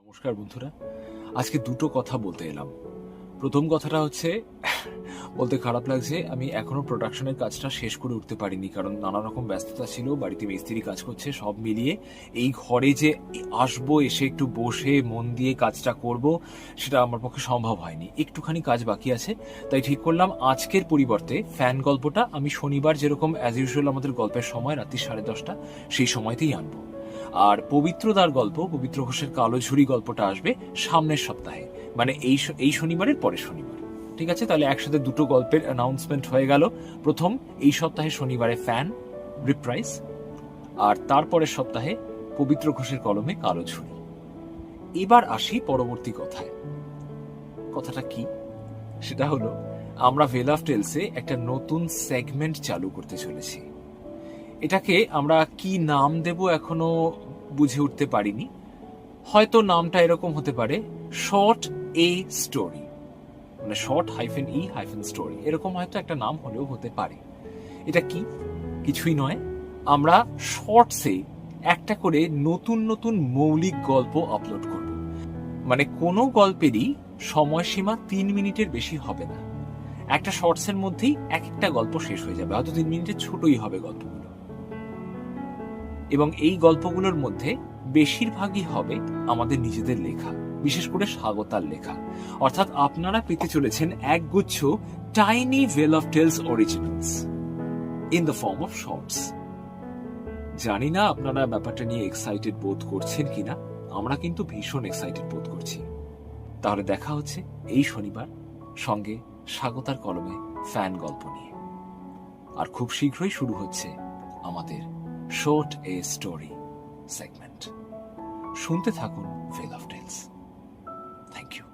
নমস্কার বন্ধুরা, আজকে দুটো কথা বলতে এলাম। প্রথম কথাটা হচ্ছে, বলতে খারাপ লাগছে, আমি এখনো প্রোডাকশনের কাজটা শেষ করে উঠতে পারিনি, কারণ নানা রকম ব্যস্ততা ছিল, বাড়িতে মিস্ত্রি কাজ করছে, সব মিলিয়ে এই ঘরে যে আসবো, এসে একটু বসে মন দিয়ে কাজটা করব, সেটা আমার পক্ষে সম্ভব হয়নি। একটুখানি কাজ বাকি আছে, তাই ঠিক করলাম আজকের পরিবর্তে ফ্যান গল্পটা আমি শনিবার যেরকম অ্যাজ ইউজুয়াল আমাদের গল্পের সময় রাত্রি 10:30 সেই সময়তেই আনবো। আর পবিত্রদার গল্প, পবিত্র ঘোষের কালোঝুরি গল্পটা আসবে সামনের সপ্তাহে, মানে এই শনিবারের পরের শনিবার। ঠিক আছে, তাহলে একসাথে দুটো গল্পের অ্যানাউন্সমেন্ট হয়ে গেল। প্রথম, এই সপ্তাহে শনিবারে ফ্যান রিপ্রাইজ, আর তারপরের সপ্তাহে পবিত্র ঘোষের কলমে কালোঝুরি। এবার আসি পরবর্তী কথায়। কথাটা কি? সেটা হলো, আমরা ভেল অফ টেলসে একটা নতুন সেগমেন্ট চালু করতে চলেছি। এটাকে আমরা কি নাম দেব এখনো বুঝে উঠতে পারিনি। হয়তো নামটা এরকম হতে পারে, শর্ট এ স্টোরি, মানে শর্ট -e স্টোরি, এরকম হয়তো একটা নাম হলেও হতে পারে। এটা কি? কিছুই নয়, আমরা শর্টসে একটা করে নতুন নতুন মৌলিক গল্প আপলোড করব। মানে কোনো গল্পেরই সময়সীমা 3 মিনিটের বেশি হবে না। একটা শর্টসের মধ্যেই এক একটা গল্প শেষ হয়ে যাবে, হয়তো 3 মিনিটের ছোটই হবে গল্পগুলো। এবং এই গল্পগুলোর মধ্যে বেশিরভাগই হবে আমাদের নিজেদের লেখা, বিশেষ করে স্বাগতার লেখা। অর্থাৎ আপনারা পেতে চলেছেন একগুচ্ছ tiny vale of tales originals in the form of shorts. জানি না আপনারা ব্যাপারটা নিয়ে এক্সাইটেড বোধ করছেন কিনা, আমরা কিন্তু ভীষণ এক্সাইটেড বোধ করছি। তাহলে দেখা হচ্ছে এই শনিবার, সঙ্গে স্বাগতার কলমে ফ্যান গল্প নিয়ে। আর খুব শীঘ্রই শুরু হচ্ছে আমাদের শর্ট এ স্টোরি সেগমেন্ট। শুনতে থাকুন vale of tales. Thank you.